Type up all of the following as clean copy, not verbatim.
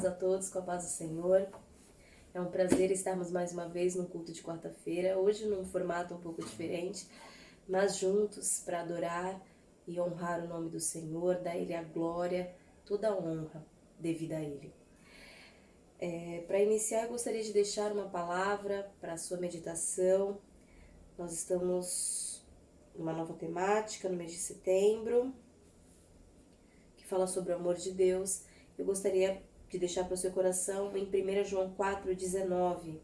tardes a todos, com a paz do Senhor. É um prazer estarmos mais uma vez no culto de quarta-feira, hoje num formato um pouco diferente, mas juntos para adorar e honrar o nome do Senhor, dar Ele a glória, toda a honra devida a Ele. Para iniciar, eu gostaria de deixar uma palavra para a sua meditação. Nós estamos numa nova temática no mês de setembro, que fala sobre o amor de Deus. Eu gostaria de deixar para o seu coração em 1 João 4,19,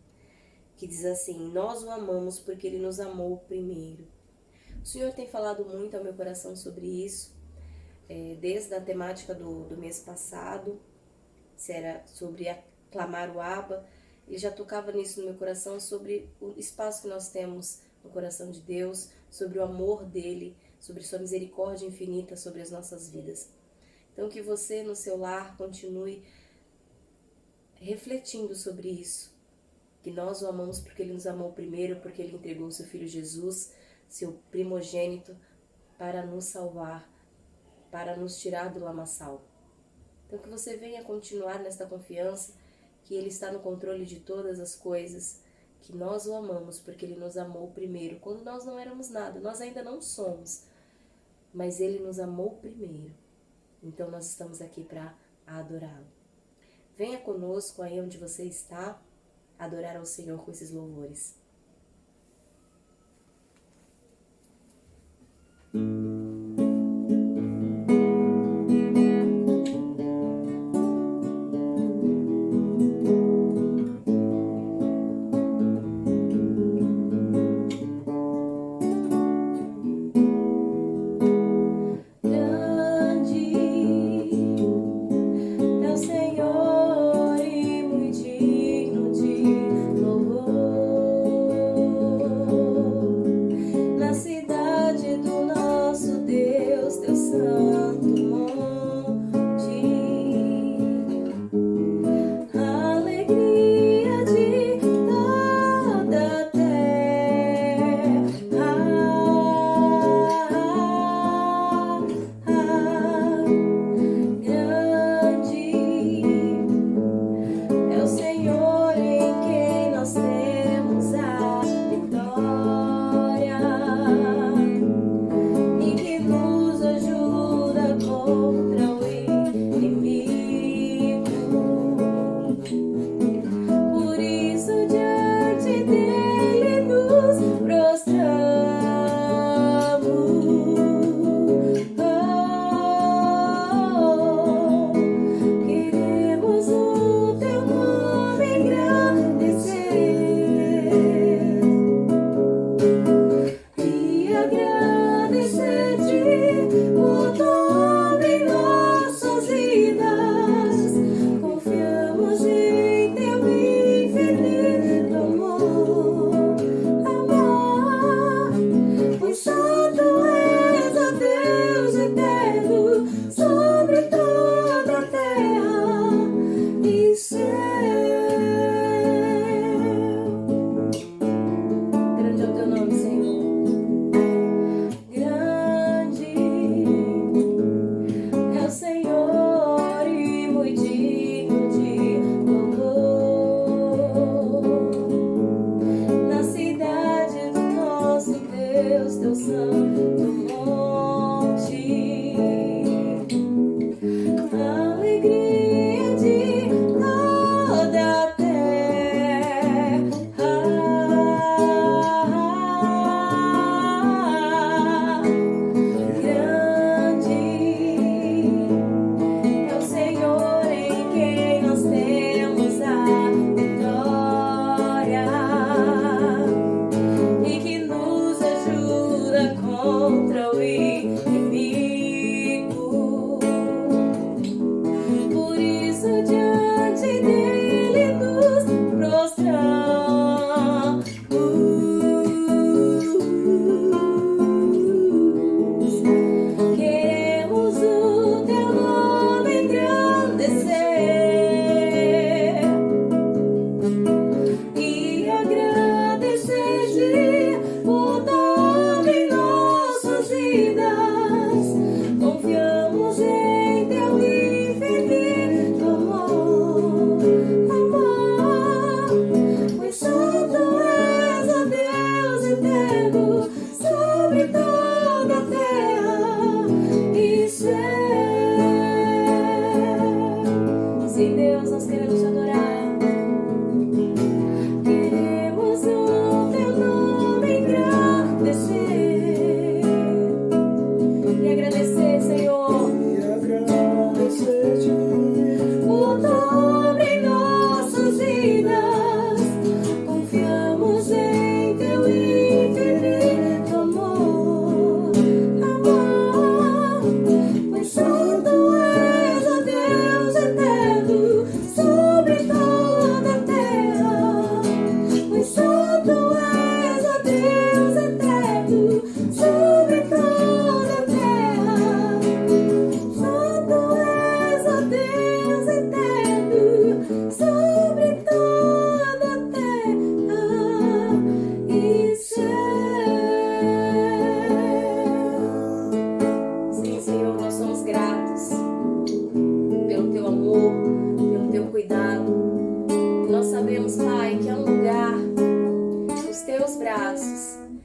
que diz assim: nós o amamos porque Ele nos amou primeiro. O Senhor tem falado muito ao meu coração sobre isso, desde a temática do mês passado, se era sobre aclamar o Abba. Ele já tocava nisso no meu coração, sobre o espaço que nós temos no coração de Deus, sobre o amor dEle, sobre sua misericórdia infinita sobre as nossas vidas. Então que você no seu lar continue refletindo sobre isso, que nós o amamos porque Ele nos amou primeiro, porque Ele entregou o seu Filho Jesus, seu primogênito, para nos salvar, para nos tirar do lamaçal. Então que você venha continuar nesta confiança, que Ele está no controle de todas as coisas, que nós o amamos porque Ele nos amou primeiro, quando nós não éramos nada, nós ainda não somos, mas Ele nos amou primeiro. Então nós estamos aqui para adorá-lo. Venha conosco aí onde você está, adorar ao Senhor com esses louvores. Senhor e muito digno de louvor.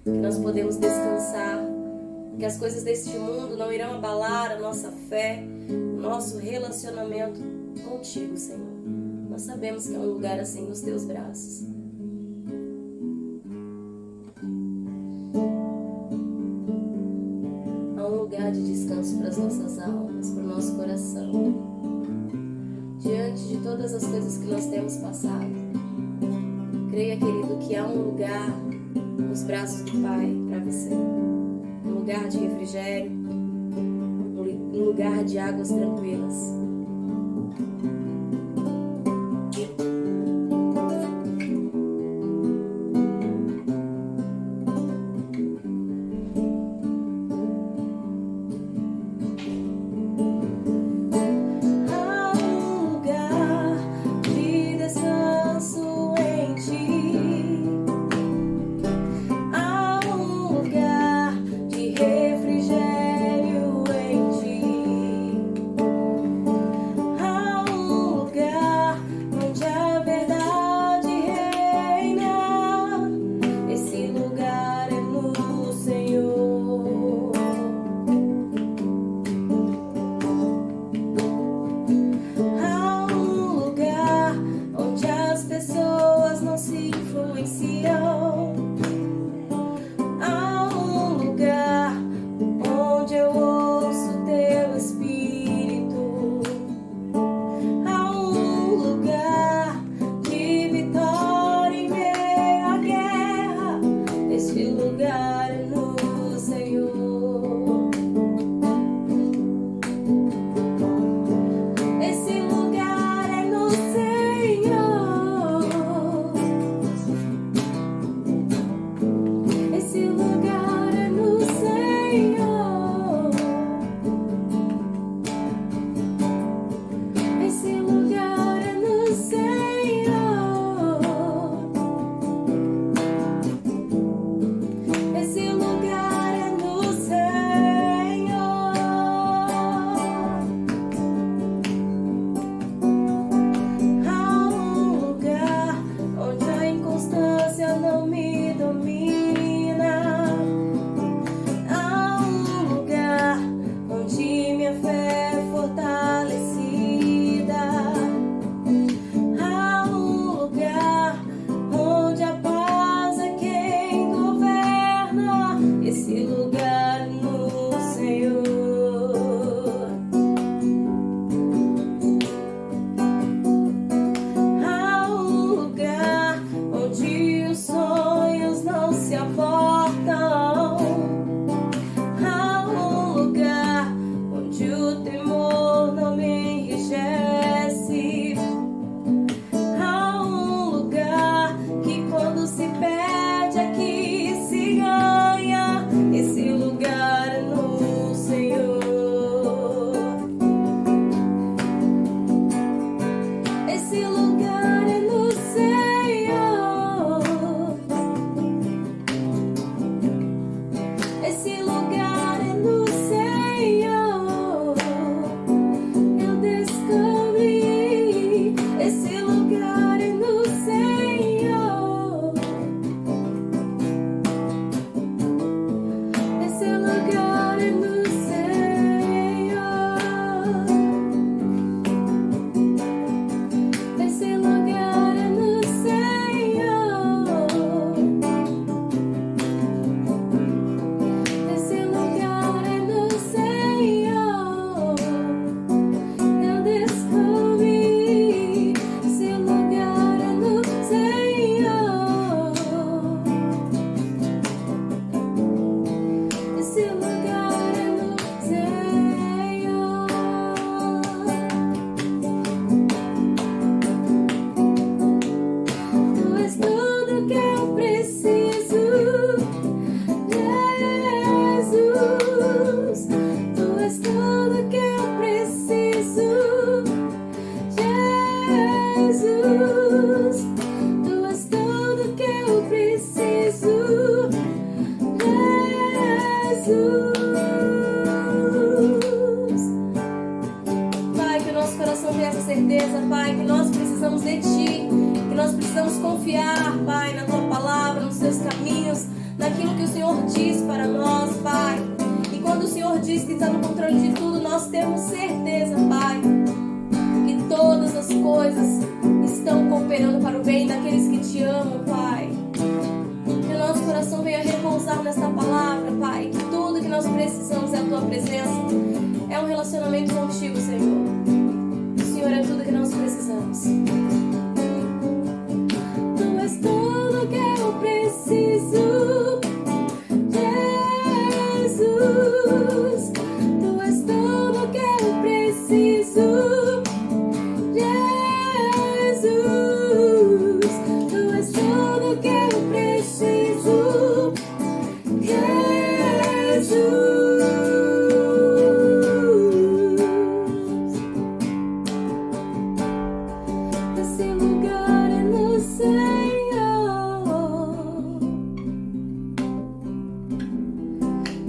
que nós podemos descansar, que as coisas deste mundo não irão abalar a nossa fé, o nosso relacionamento contigo, Senhor. Nós sabemos que é um lugar assim nos teus braços. Há um lugar de descanso para as nossas almas, para o nosso coração. Diante de todas as coisas que nós temos passado, creia, querido, que há um lugar nos braços do Pai para você. Um lugar de refrigério, um lugar de águas tranquilas. certeza, Pai, que nós precisamos de Ti, que nós precisamos confiar, Pai, na Tua palavra, nos Teus caminhos. naquilo que o Senhor diz para nós, Pai. E quando o Senhor diz que está no controle de tudo, nós temos certeza, Pai, que todas as coisas estão cooperando para o bem daqueles que te amam, Pai. Que o nosso coração venha repousar nesta palavra, Pai. Que tudo que nós precisamos é a Tua presença. É um relacionamento contigo, Senhor. O Senhor é tudo que nós precisamos. Tu és tudo que eu preciso, Jesus. Tu és tudo que eu preciso, Jesus. Tu és tudo que eu preciso, Jesus. Esse lugar é no Senhor.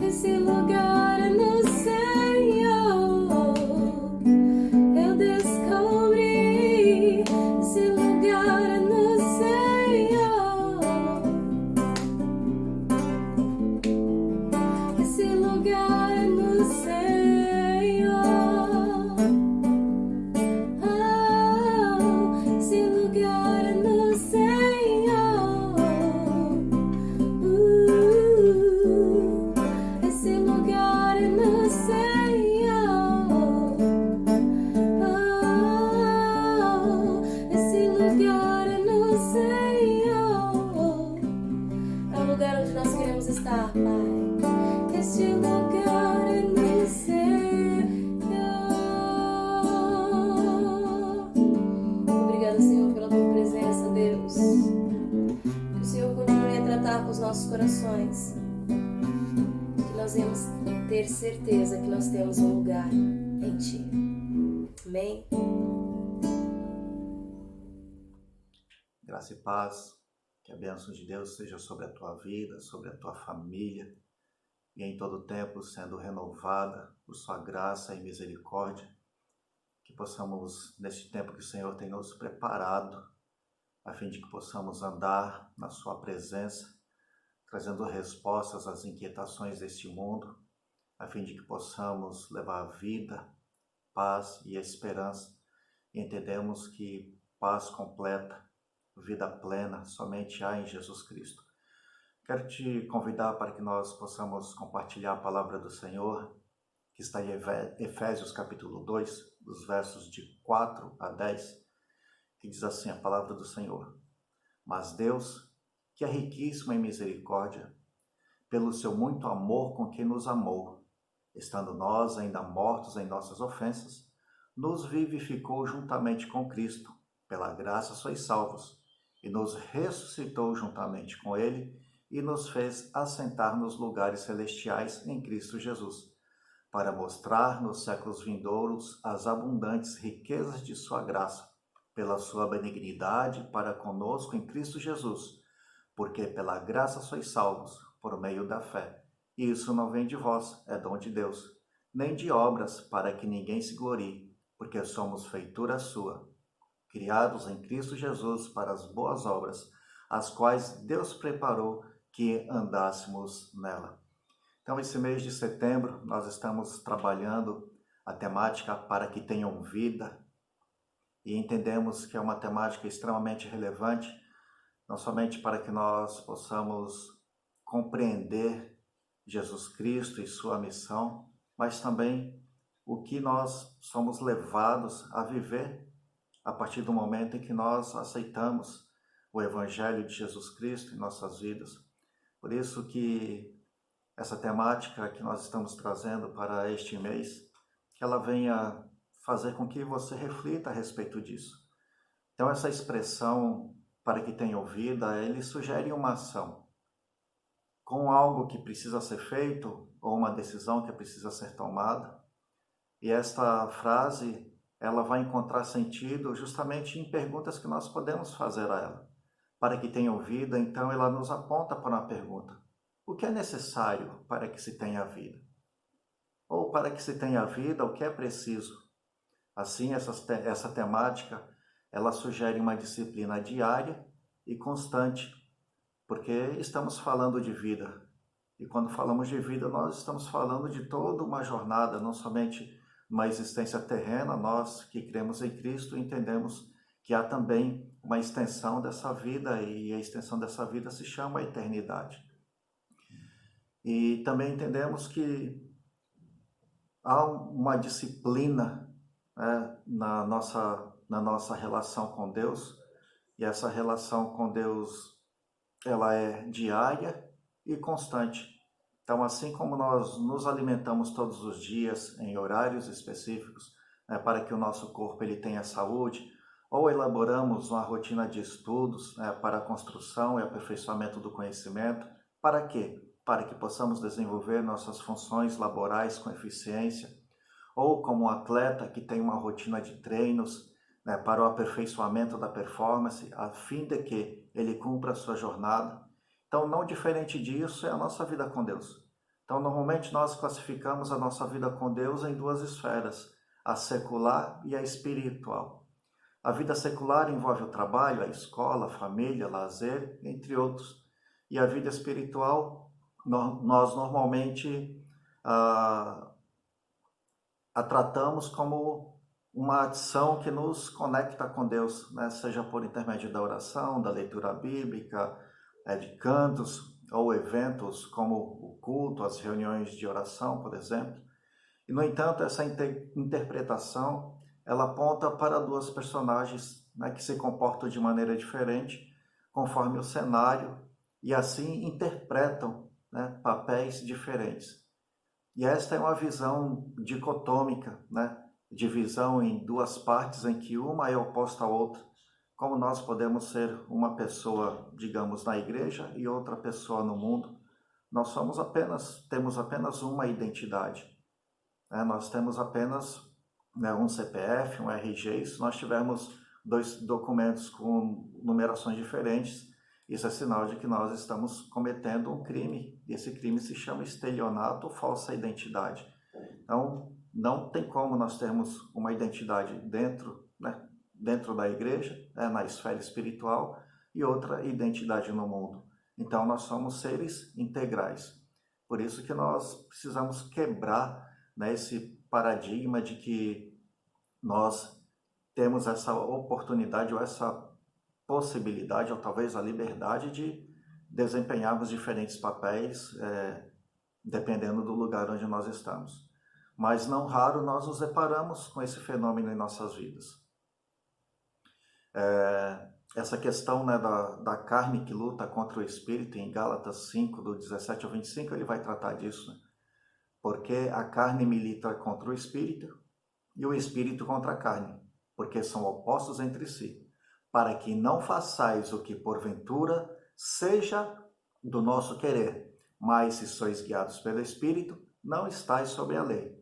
Esse lugar é no Senhor. Eu descobri. Esse lugar é no Senhor. Esse lugar é no Senhor. Esse lugar é no Senhor. Esse lugar é no Senhor. Esse lugar é no Senhor. É o lugar onde nós queremos estar, Pai. Este lugar é no Senhor. Obrigada, Senhor, pela Tua presença, Deus. Que o Senhor continue a tratar com os nossos corações. Que nós venhamos ter certeza que nós temos um lugar em Ti. Amém? Graça e paz, que a bênção de Deus seja sobre a tua vida, sobre a tua família e em todo tempo sendo renovada por sua graça e misericórdia. Que possamos, neste tempo que o Senhor tem nos preparado, a fim de que possamos andar na sua presença, trazendo respostas às inquietações deste mundo, a fim de que possamos levar vida, paz e esperança. E entendemos que paz completa, vida plena, somente há em Jesus Cristo. Quero te convidar para que nós possamos compartilhar a palavra do Senhor, que está em Efésios capítulo 2, dos versos de 4 a 10, que diz assim a palavra do Senhor: Mas Deus, que é riquíssimo em misericórdia, pelo seu muito amor com que nos amou, estando nós ainda mortos em nossas ofensas, nos vivificou juntamente com Cristo, pela graça sois salvos, e nos ressuscitou juntamente com Ele, e nos fez assentar nos lugares celestiais em Cristo Jesus, para mostrar nos séculos vindouros as abundantes riquezas de sua graça, pela sua benignidade para conosco em Cristo Jesus, porque pela graça sois salvos, por meio da fé. E isso não vem de vós, é dom de Deus, nem de obras, para que ninguém se glorie, porque somos feitura sua, criados em Cristo Jesus para as boas obras, as quais Deus preparou que andássemos nela. Então, esse mês de setembro, nós estamos trabalhando a temática para que tenham vida, e entendemos que é uma temática extremamente relevante, não somente para que nós possamos compreender Jesus Cristo e sua missão, mas também o que nós somos levados a viver a partir do momento em que nós aceitamos o Evangelho de Jesus Cristo em nossas vidas. Por isso que essa temática que nós estamos trazendo para este mês, que ela venha fazer com que você reflita a respeito disso. Então, essa expressão, para que tenham vida, ele sugere uma ação, com algo que precisa ser feito, ou uma decisão que precisa ser tomada. E esta frase, ela vai encontrar sentido justamente em perguntas que nós podemos fazer a ela. Para que tenham vida, então, ela nos aponta para uma pergunta: o que é necessário para que se tenha vida? Ou para que se tenha vida, o que é preciso? Assim, essa temática, ela sugere uma disciplina diária e constante porque estamos falando de vida. E quando falamos de vida, nós estamos falando de toda uma jornada, não somente uma existência terrena. Nós que cremos em Cristo entendemos que há também uma extensão dessa vida, e a extensão dessa vida se chama a eternidade. E também entendemos que há uma disciplina, né, na nossa relação com Deus, e essa relação com Deus ela é diária e constante. Então, assim como nós nos alimentamos todos os dias em horários específicos, né, para que o nosso corpo ele tenha saúde, ou elaboramos uma rotina de estudos, né, para a construção e aperfeiçoamento do conhecimento, para quê? Para que possamos desenvolver nossas funções laborais com eficiência, ou como um atleta que tem uma rotina de treinos, né, para o aperfeiçoamento da performance, a fim de que ele cumpra a sua jornada. Então, não diferente disso é a nossa vida com Deus. Então, normalmente nós classificamos a nossa vida com Deus em duas esferas, a secular e a espiritual. A vida secular envolve o trabalho, a escola, a família, lazer, entre outros. E a vida espiritual, nós normalmente a tratamos como uma ação que nos conecta com Deus, né? Seja por intermédio da oração, da leitura bíblica, de cantos ou eventos como o culto, as reuniões de oração, por exemplo. E, no entanto, essa interpretação ela aponta para duas personagens, né, que se comportam de maneira diferente conforme o cenário e assim interpretam, né, papéis diferentes. E esta é uma visão dicotômica, né? Divisão em duas partes em que uma é oposta à outra. Como nós podemos ser uma pessoa, digamos, na igreja e outra pessoa no mundo? Nós temos apenas uma identidade, né? Nós temos apenas, né, um CPF, um RG. Se nós tivermos dois documentos com numerações diferentes, isso é sinal de que nós estamos cometendo um crime. E esse crime se chama estelionato ou falsa identidade. Então, não tem como nós termos uma identidade dentro, né, dentro da igreja, né, na esfera espiritual, e outra identidade no mundo. Então, nós somos seres integrais. Por isso que nós precisamos quebrar, né, esse paradigma de que nós temos essa oportunidade ou essa possibilidade, ou talvez a liberdade de desempenharmos diferentes papéis, dependendo do lugar onde nós estamos. Mas não raro nós nos deparamos com esse fenômeno em nossas vidas. Essa questão, né, da carne que luta contra o espírito, em Gálatas 5, do 17 ao 25, ele vai tratar disso, né? Porque a carne milita contra o espírito e o espírito contra a carne, porque são opostos entre si, para que não façais o que porventura seja do nosso querer, mas se sois guiados pelo Espírito, não estáis sob a lei.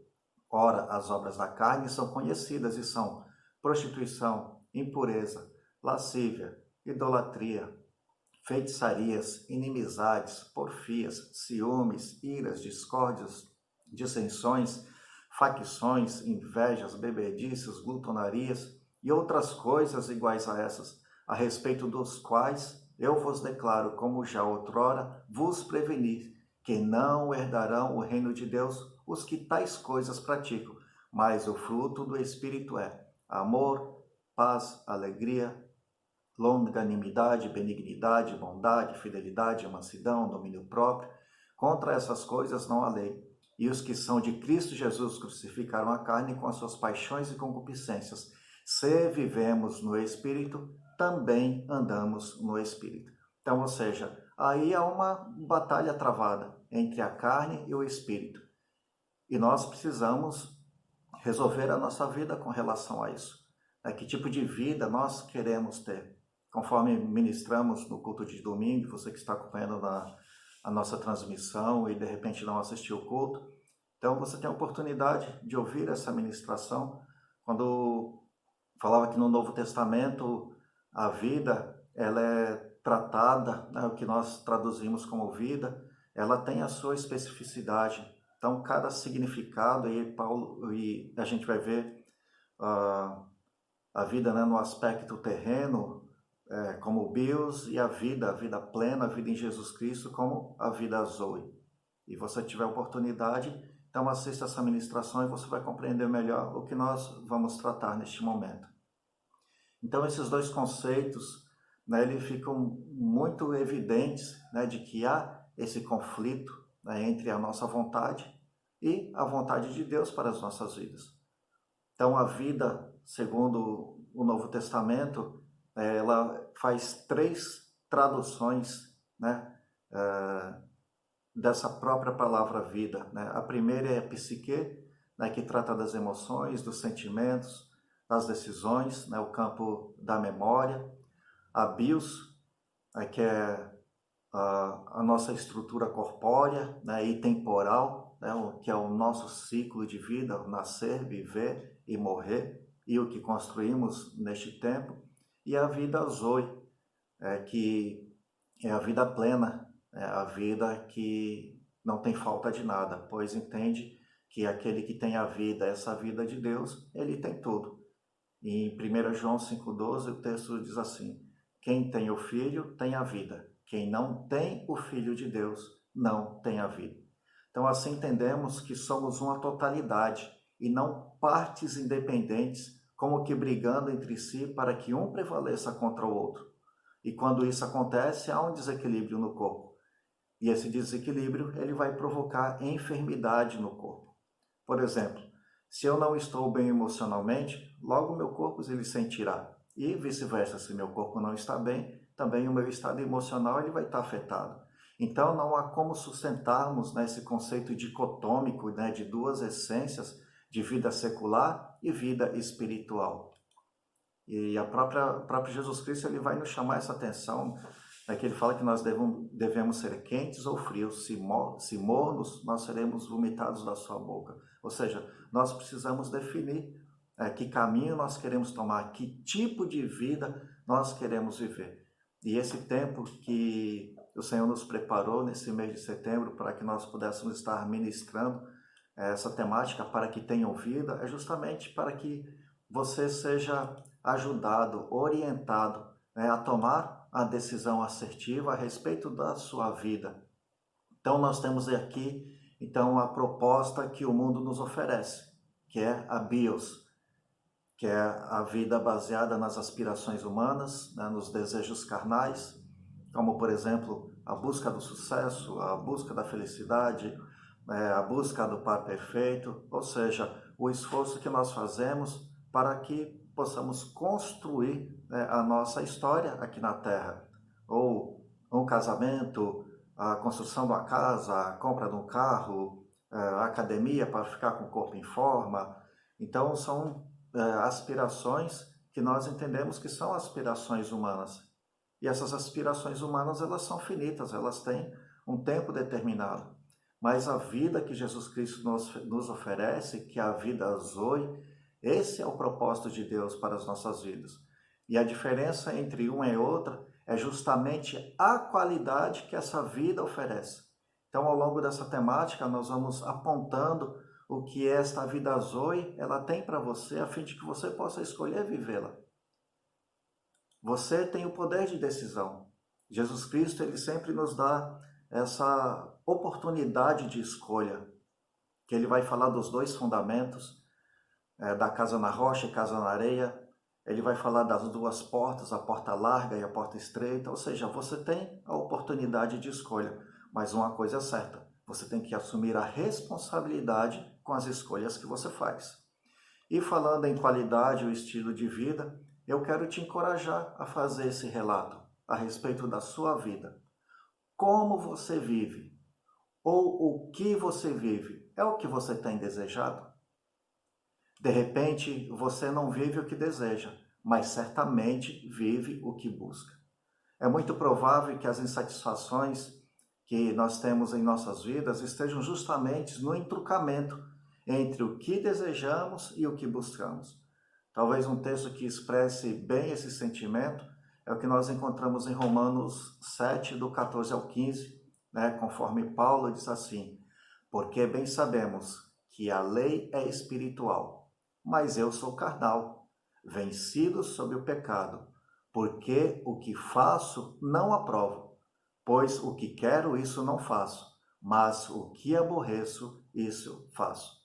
Ora, as obras da carne são conhecidas e são prostituição, impureza, lascívia, idolatria, feitiçarias, inimizades, porfias, ciúmes, iras, discórdias, dissensões, facções, invejas, bebedices, glutonarias e outras coisas iguais a essas, a respeito dos quais eu vos declaro, como já outrora vos preveni, que não herdarão o reino de Deus os que tais coisas praticam, mas o fruto do Espírito é amor, paz, alegria, longanimidade, benignidade, bondade, fidelidade, mansidão, domínio próprio. Contra essas coisas não há lei. E os que são de Cristo Jesus crucificaram a carne com as suas paixões e concupiscências. Se vivemos no Espírito, também andamos no Espírito. Então, ou seja, aí há uma batalha travada entre a carne e o Espírito. E nós precisamos resolver a nossa vida com relação a isso. Que tipo de vida nós queremos ter? Conforme ministramos no culto de domingo, você que está acompanhando a nossa transmissão e de repente não assistiu o culto, então você tem a oportunidade de ouvir essa ministração. Quando falava que no Novo Testamento a vida ela é tratada, né, o que nós traduzimos como vida, ela tem a sua especificidade. Então cada significado, e a gente vai ver a vida, né, no aspecto terreno, como bios, e a vida plena, a vida em Jesus Cristo, como a vida Zoe. E você tiver oportunidade, então assista essa ministração e você vai compreender melhor o que nós vamos tratar neste momento. Então esses dois conceitos, né, eles ficam muito evidentes, né, de que há esse conflito, né, entre a nossa vontade e a vontade de Deus para as nossas vidas. Então a vida, segundo o Novo Testamento, ela faz 3 traduções, né, dessa própria palavra vida, né? A primeira é a psique, né, que trata das emoções, dos sentimentos, das decisões, né, o campo da memória. A bios, que é a nossa estrutura corpórea, né, e temporal, né, que é o nosso ciclo de vida, o nascer, viver e morrer, e o que construímos neste tempo. E a vida Zoe, que é a vida plena, a vida que não tem falta de nada, pois entende que aquele que tem a vida, essa vida de Deus, ele tem tudo. E em 1 João 5,12 o texto diz assim: quem tem o Filho tem a vida, quem não tem o Filho de Deus não tem a vida. Então assim entendemos que somos uma totalidade e não partes independentes, como que brigando entre si para que um prevaleça contra o outro. E quando isso acontece, há um desequilíbrio no corpo. E esse desequilíbrio ele vai provocar enfermidade no corpo. Por exemplo, se eu não estou bem emocionalmente, logo o meu corpo ele sentirá. E vice-versa, se meu corpo não está bem, também o meu estado emocional ele vai estar afetado. Então não há como sustentarmos, né, esse conceito dicotômico, né, de 2 essências, de vida secular e vida espiritual. E a própria Jesus Cristo ele vai nos chamar essa atenção, né, que ele fala que nós devemos ser quentes ou frios, se mornos, nós seremos vomitados da sua boca. Ou seja, nós precisamos definir que caminho nós queremos tomar, que tipo de vida nós queremos viver. E esse tempo que o Senhor nos preparou nesse mês de setembro para que nós pudéssemos estar ministrando essa temática para que tenham vida, é justamente para que você seja ajudado, orientado, né, a tomar a decisão assertiva a respeito da sua vida. Então nós temos aqui então a proposta que o mundo nos oferece, que é a bios, que é a vida baseada nas aspirações humanas, né, nos desejos carnais, como por exemplo a busca do sucesso, a busca da felicidade, a busca do par perfeito, ou seja, o esforço que nós fazemos para que possamos construir, né, a nossa história aqui na Terra, ou um casamento, a construção de uma casa, a compra de um carro, a academia para ficar com o corpo em forma. Então são aspirações que nós entendemos que são aspirações humanas. E essas aspirações humanas elas são finitas, elas têm um tempo determinado. Mas a vida que Jesus Cristo nos oferece, que é a vida Zoe, esse é o propósito de Deus para as nossas vidas. E a diferença entre uma e outra é justamente a qualidade que essa vida oferece. Então, ao longo dessa temática, nós vamos apontando o que esta vida Zoe ela tem para você, a fim de que você possa escolher vivê-la. Você tem o poder de decisão. Jesus Cristo ele sempre nos dá essa oportunidade de escolha, que ele vai falar dos 2 fundamentos, da casa na rocha e casa na areia. Ele vai falar das 2 portas, a porta larga e a porta estreita, ou seja, você tem a oportunidade de escolha, mas uma coisa é certa, você tem que assumir a responsabilidade com as escolhas que você faz. E falando em qualidade ou estilo de vida, eu quero te encorajar a fazer esse relato a respeito da sua vida. Como você vive? Ou o que você vive? É o que você tem desejado? De repente, você não vive o que deseja, mas certamente vive o que busca. É muito provável que as insatisfações que nós temos em nossas vidas estejam justamente no entrucamento entre o que desejamos e o que buscamos. Talvez um texto que expresse bem esse sentimento é o que nós encontramos em Romanos 7, do 14 ao 15, né? Conforme Paulo diz assim: porque bem sabemos que a lei é espiritual, mas eu sou carnal, vencido sob o pecado, porque o que faço não aprovo, pois o que quero, isso não faço, mas o que aborreço, isso faço.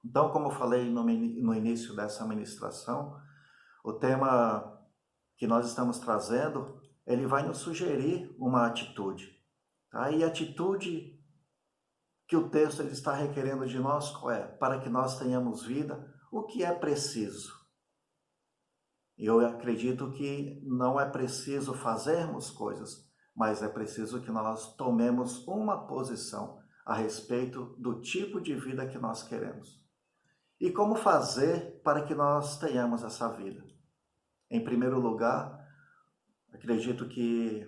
Então, como eu falei no início dessa ministração, o tema que nós estamos trazendo, ele vai nos sugerir uma atitude. Tá? E a atitude que o texto ele está requerendo de nós qual é? Para que nós tenhamos vida, o que é preciso? Eu acredito que não é preciso fazermos coisas, mas é preciso que nós tomemos uma posição a respeito do tipo de vida que nós queremos. E como fazer para que nós tenhamos essa vida? Em primeiro lugar, acredito que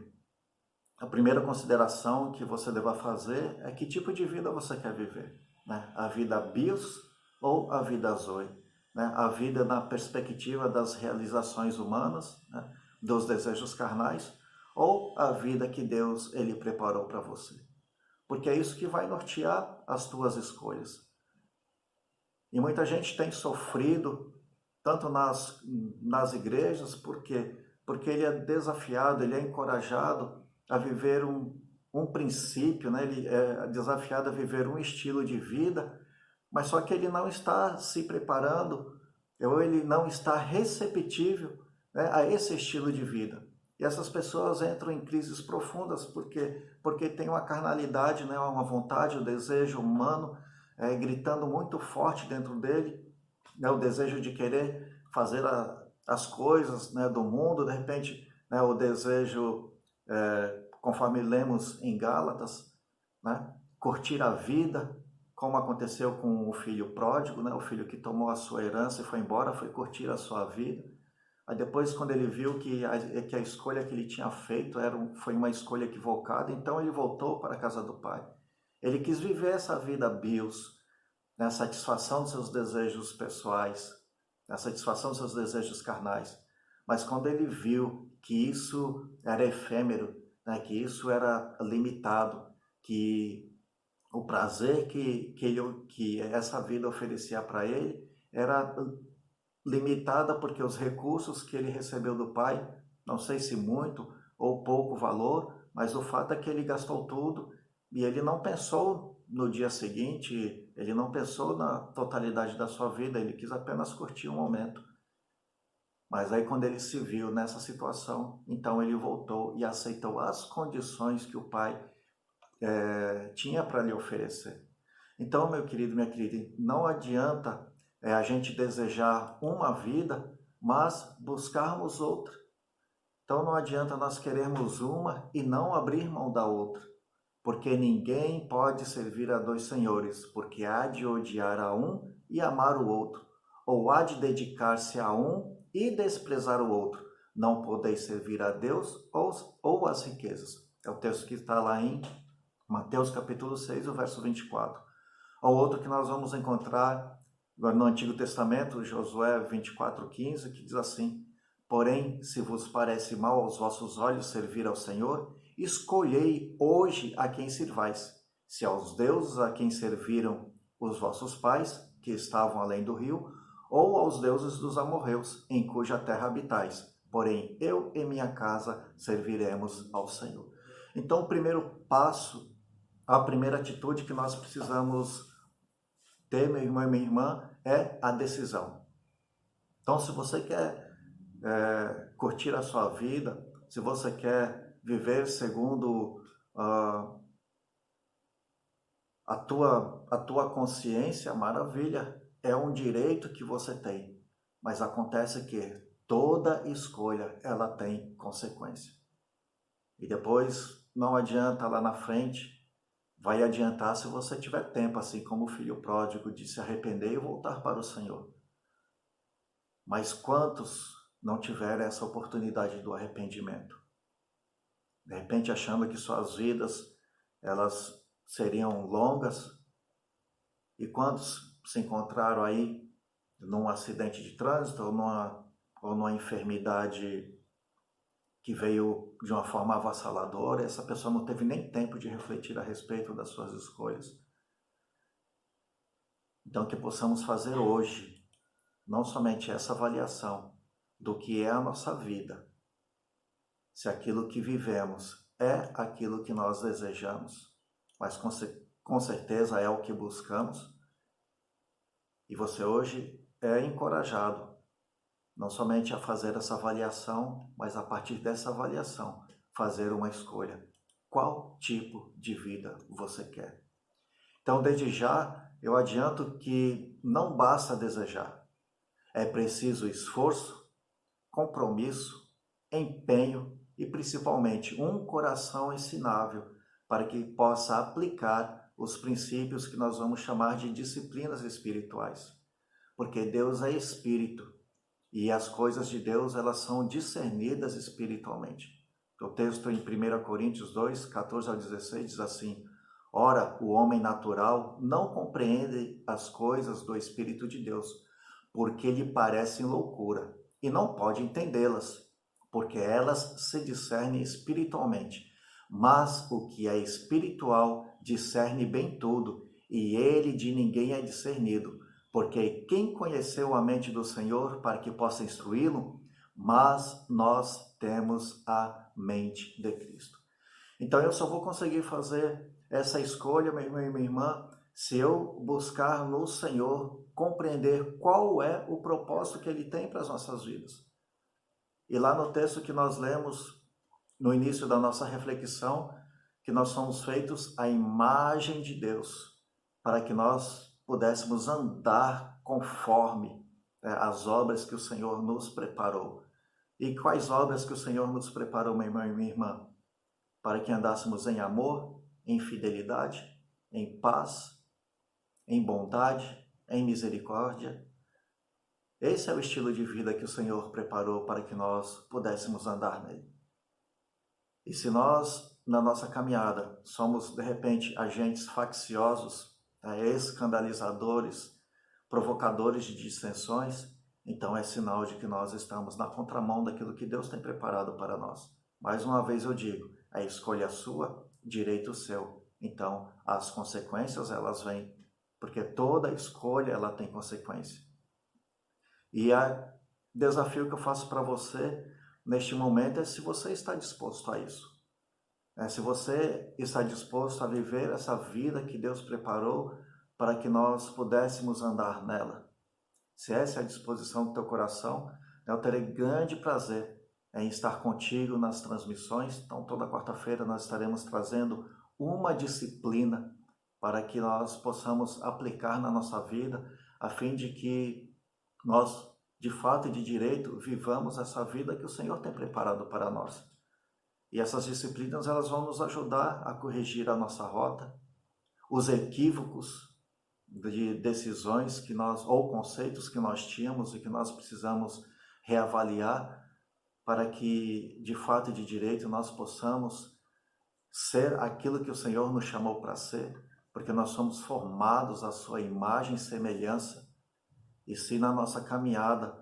a primeira consideração que você deva fazer é que tipo de vida você quer viver, né? A vida bios ou a vida zoe, né? A vida na perspectiva das realizações humanas, né? Dos desejos carnais, ou a vida que Deus ele preparou para você. Porque é isso que vai nortear as tuas escolhas. E muita gente tem sofrido, tanto nas igrejas, porque ele é desafiado, ele é encorajado a viver um princípio, né? Ele é desafiado a viver um estilo de vida, mas só que ele não está se preparando, ou ele não está receptível, né, a esse estilo de vida. E essas pessoas entram em crises profundas porque tem uma carnalidade, né, uma vontade, o desejo humano gritando muito forte dentro dele, né, o desejo de querer fazer as coisas, né, do mundo, de repente, né, o desejo, conforme lemos em Gálatas, né, curtir a vida, como aconteceu com o filho pródigo, né, o filho que tomou a sua herança e foi embora, foi curtir a sua vida. Aí depois, quando ele viu que a escolha que ele tinha feito foi uma escolha equivocada, então ele voltou para a casa do pai. Ele quis viver essa vida bios, na satisfação dos seus desejos pessoais, na satisfação dos seus desejos carnais. Mas quando ele viu que isso era efêmero, né, que isso era limitado, que o prazer que essa vida oferecia para ele era limitada porque os recursos que ele recebeu do pai, não sei se muito ou pouco valor, mas o fato é que ele gastou tudo e ele não pensou no dia seguinte, ele não pensou na totalidade da sua vida, ele quis apenas curtir um momento. Mas aí quando ele se viu nessa situação, então ele voltou e aceitou as condições que o pai tinha para lhe oferecer. Então, meu querido, minha querida, não adianta a gente desejar uma vida, mas buscarmos outra. Então, não adianta nós querermos uma e não abrir mão da outra, porque ninguém pode servir a dois senhores, porque há de odiar a um e amar o outro, ou há de dedicar-se a um e desprezar o outro. Não podeis servir a Deus ou às riquezas. É o texto que está lá em Mateus capítulo 6, o verso 24. Ou outro que nós vamos encontrar no Antigo Testamento, Josué 24:15, que diz assim: porém, se vos parece mal aos vossos olhos servir ao Senhor, escolhei hoje a quem sirvais, se aos deuses a quem serviram os vossos pais, que estavam além do rio, ou aos deuses dos amorreus, em cuja terra habitais. Porém, eu e minha casa serviremos ao Senhor. Então, o primeiro passo, a primeira atitude que nós precisamos ter, meu irmão e minha irmã, é a decisão. Então, se você quer curtir a sua vida, se você quer viver segundo a tua consciência, maravilha, é um direito que você tem. Mas acontece que toda escolha, ela tem consequência. E depois, não adianta lá na frente, vai adiantar se você tiver tempo, assim como o filho pródigo, de se arrepender e voltar para o Senhor. Mas quantos não tiveram essa oportunidade do arrependimento? De repente achando que suas vidas, elas seriam longas, e quantos se encontraram aí num acidente de trânsito ou numa enfermidade que veio de uma forma avassaladora, essa pessoa não teve nem tempo de refletir a respeito das suas escolhas. Então, que possamos fazer hoje, não somente essa avaliação do que é a nossa vida, se aquilo que vivemos é aquilo que nós desejamos, mas com certeza é o que buscamos. E você hoje é encorajado não somente a fazer essa avaliação, mas a partir dessa avaliação fazer uma escolha. Qual tipo de vida você quer? Então, desde já, eu adianto que não basta desejar. É preciso esforço, compromisso, empenho e, principalmente, um coração ensinável para que possa aplicar os princípios que nós vamos chamar de disciplinas espirituais. Porque Deus é espírito e as coisas de Deus, elas são discernidas espiritualmente. O texto em 1 Coríntios 2, 14 ao 16 diz assim: ora, o homem natural não compreende as coisas do Espírito de Deus, porque lhe parecem loucura, e não pode entendê-las, porque elas se discernem espiritualmente. Mas o que é espiritual discerne bem tudo, e ele de ninguém é discernido, porque quem conheceu a mente do Senhor para que possa instruí-lo? Mas nós temos a mente de Cristo. Então eu só vou conseguir fazer essa escolha, meu irmão e minha irmã, se eu buscar no Senhor compreender qual é o propósito que Ele tem para as nossas vidas. E lá no texto que nós lemos, no início da nossa reflexão, que nós somos feitos à imagem de Deus, para que nós pudéssemos andar conforme as obras que o Senhor nos preparou. E quais obras que o Senhor nos preparou, meu irmão e minha irmã? Para que andássemos em amor, em fidelidade, em paz, em bondade, em misericórdia. Esse é o estilo de vida que o Senhor preparou para que nós pudéssemos andar nele. E se nós, na nossa caminhada, somos, de repente, agentes facciosos, escandalizadores, provocadores de dissensões, então é sinal de que nós estamos na contramão daquilo que Deus tem preparado para nós. Mais uma vez eu digo, a escolha é sua, direito seu. Então, as consequências, elas vêm, porque toda escolha, ela tem consequência. E o desafio que eu faço para você neste momento é se você está disposto a isso. Se você está disposto a viver essa vida que Deus preparou para que nós pudéssemos andar nela. Se essa é a disposição do teu coração, eu terei grande prazer em estar contigo nas transmissões. Então, toda quarta-feira nós estaremos trazendo uma disciplina para que nós possamos aplicar na nossa vida, a fim de que nós, de fato e de direito, vivamos essa vida que o Senhor tem preparado para nós. E essas disciplinas, elas vão nos ajudar a corrigir a nossa rota, os equívocos de decisões que nós, ou conceitos que nós tínhamos e que nós precisamos reavaliar para que, de fato e de direito, nós possamos ser aquilo que o Senhor nos chamou para ser, porque nós somos formados à sua imagem e semelhança. E se na nossa caminhada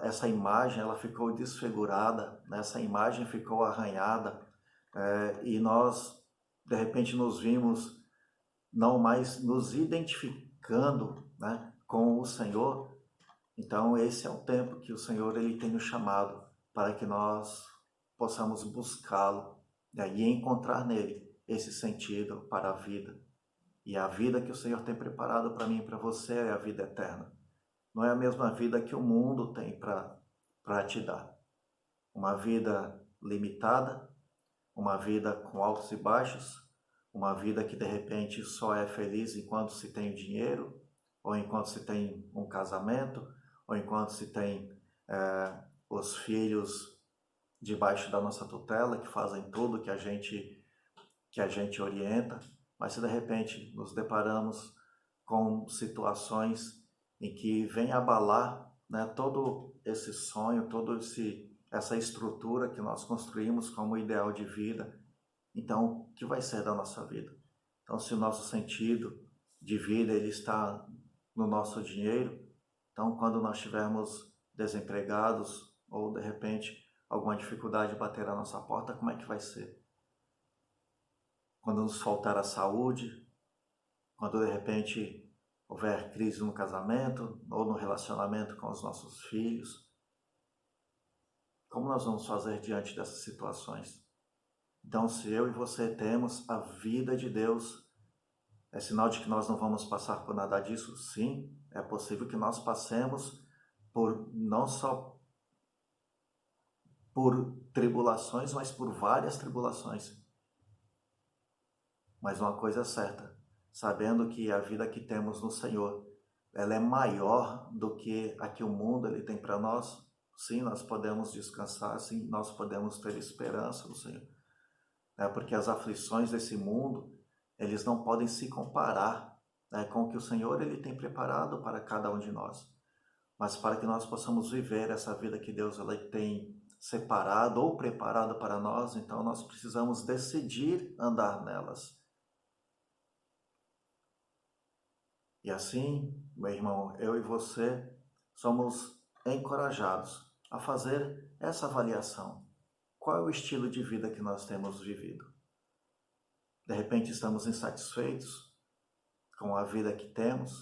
essa imagem ela ficou desfigurada, né? Essa imagem ficou arranhada, e nós, de repente, nos vimos não mais nos identificando, né, com o Senhor, então esse é o tempo que o Senhor ele tem nos chamado para que nós possamos buscá-lo, né, e encontrar nele esse sentido para a vida. E a vida que o Senhor tem preparado para mim e para você é a vida eterna. Não é a mesma vida que o mundo tem para te dar. Uma vida limitada, uma vida com altos e baixos, uma vida que de repente só é feliz enquanto se tem dinheiro, ou enquanto se tem um casamento, ou enquanto se tem os filhos debaixo da nossa tutela, que fazem tudo que a gente orienta. Mas se de repente nos deparamos com situações em que vem abalar, né, todo esse sonho, essa estrutura que nós construímos como ideal de vida, então o que vai ser da nossa vida? Então, se o nosso sentido de vida ele está no nosso dinheiro, então quando nós estivermos desempregados ou de repente alguma dificuldade bater à nossa porta, como é que vai ser? Quando nos faltar a saúde, quando de repente houver crise no casamento ou no relacionamento com os nossos filhos, como nós vamos fazer diante dessas situações? Então, se eu e você temos a vida de Deus, é sinal de que nós não vamos passar por nada disso? Sim, é possível que nós passemos por não só por tribulações, mas por várias tribulações. Mas uma coisa é certa, sabendo que a vida que temos no Senhor, ela é maior do que a que o mundo ele tem para nós. Sim, nós podemos descansar, sim, nós podemos ter esperança no Senhor. Porque as aflições desse mundo, eles não podem se comparar, com o que o Senhor ele tem preparado para cada um de nós. Mas para que nós possamos viver essa vida que Deus ele tem separado ou preparado para nós, então nós precisamos decidir andar nelas. E assim, meu irmão, eu e você somos encorajados a fazer essa avaliação. Qual é o estilo de vida que nós temos vivido? De repente estamos insatisfeitos com a vida que temos,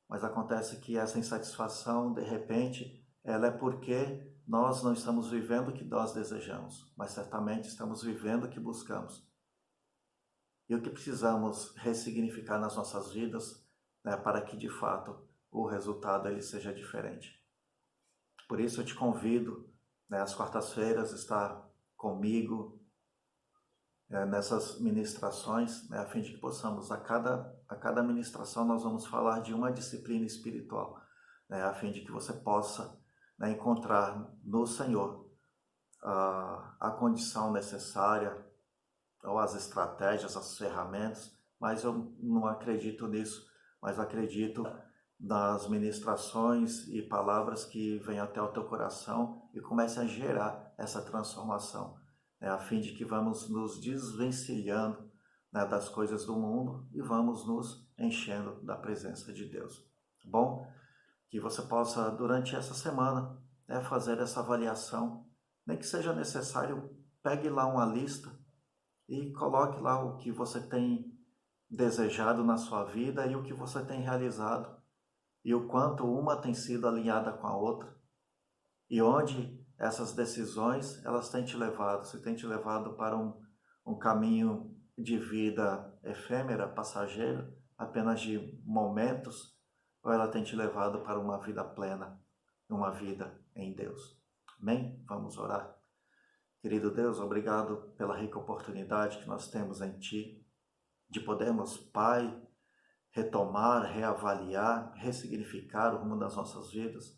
mas acontece que essa insatisfação, de repente, ela é porque nós não estamos vivendo o que nós desejamos, mas certamente estamos vivendo o que buscamos. E o que precisamos ressignificar nas nossas vidas, para que de fato o resultado ele seja diferente. Por isso eu te convido, às quartas-feiras, estar comigo nessas ministrações, a fim de que possamos, a cada ministração nós vamos falar de uma disciplina espiritual, a fim de que você possa encontrar no Senhor a condição necessária, ou as estratégias, as ferramentas, mas eu não acredito nisso, mas acredito nas ministrações e palavras que vêm até o teu coração e comecem a gerar essa transformação, a fim de que vamos nos desvencilhando das coisas do mundo e vamos nos enchendo da presença de Deus. Bom, que você possa, durante essa semana, fazer essa avaliação, nem que seja necessário, pegue lá uma lista e coloque lá o que você tem desejado na sua vida e o que você tem realizado, e o quanto uma tem sido alinhada com a outra, e onde essas decisões elas têm te levado, se têm te levado para um caminho de vida efêmera, passageira, apenas de momentos, ou ela tem te levado para uma vida plena, uma vida em Deus. Amém? Vamos orar. Querido Deus, obrigado pela rica oportunidade que nós temos em Ti, de podermos, Pai, retomar, reavaliar, ressignificar o rumo das nossas vidas,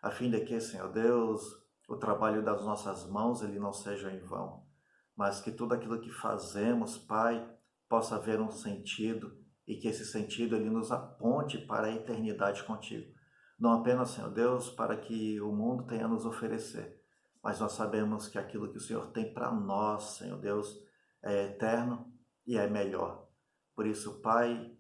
a fim de que, Senhor Deus, o trabalho das nossas mãos ele não seja em vão, mas que tudo aquilo que fazemos, Pai, possa haver um sentido e que esse sentido ele nos aponte para a eternidade contigo. Não apenas, Senhor Deus, para que o mundo tenha a nos oferecer, mas nós sabemos que aquilo que o Senhor tem para nós, Senhor Deus, é eterno e é melhor. Por isso, Pai,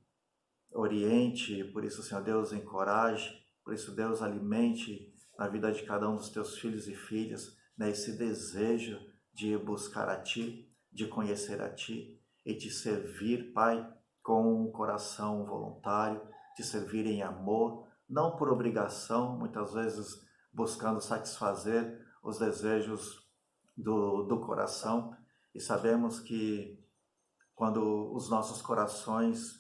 oriente, por isso, Senhor Deus, encoraje, por isso, Deus, alimente na vida de cada um dos teus filhos e filhas, esse desejo de buscar a Ti, de conhecer a Ti e te servir, Pai, com um coração voluntário, te servir em amor, não por obrigação, muitas vezes buscando satisfazer os desejos do coração, e sabemos que quando os nossos corações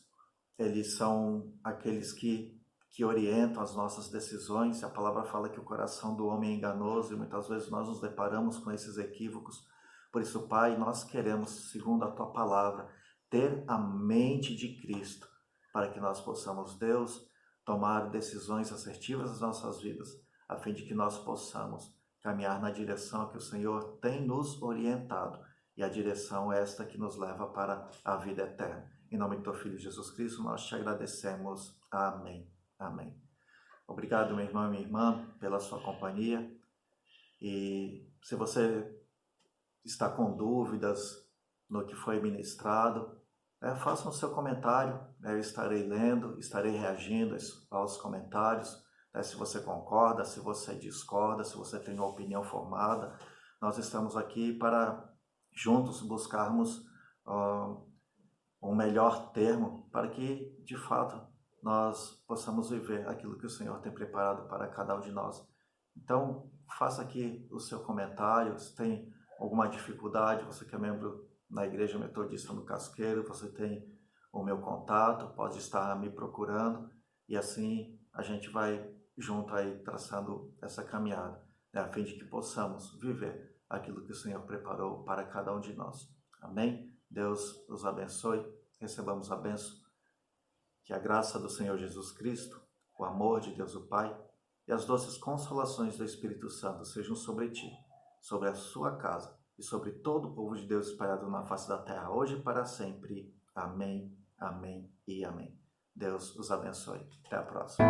eles são aqueles que orientam as nossas decisões, a palavra fala que o coração do homem é enganoso e muitas vezes nós nos deparamos com esses equívocos. Por isso, Pai, nós queremos, segundo a Tua palavra, ter a mente de Cristo, para que nós possamos, Deus, tomar decisões assertivas nas nossas vidas, a fim de que nós possamos caminhar na direção que o Senhor tem nos orientado, e a direção é esta que nos leva para a vida eterna. Em nome do Teu Filho Jesus Cristo, nós te agradecemos. Amém. Amém. Obrigado, meu irmão e minha irmã, pela sua companhia. E se você está com dúvidas no que foi ministrado, faça o seu comentário. Eu estarei lendo, estarei reagindo aos comentários. Se você concorda, se você discorda, se você tem uma opinião formada. Nós estamos aqui para juntos buscarmos um melhor termo para que, de fato, nós possamos viver aquilo que o Senhor tem preparado para cada um de nós. Então, faça aqui o seu comentário. Se tem alguma dificuldade, você que é membro na Igreja Metodista no Casqueiro, você tem o meu contato, pode estar me procurando e assim a gente vai junto aí traçando essa caminhada, né, a fim de que possamos viver aquilo que o Senhor preparou para cada um de nós. Amém? Deus os abençoe, recebamos a bênção, que a graça do Senhor Jesus Cristo, o amor de Deus o Pai e as doces consolações do Espírito Santo sejam sobre ti, sobre a sua casa e sobre todo o povo de Deus espalhado na face da terra, hoje e para sempre. Amém, amém e amém. Deus os abençoe. Até a próxima.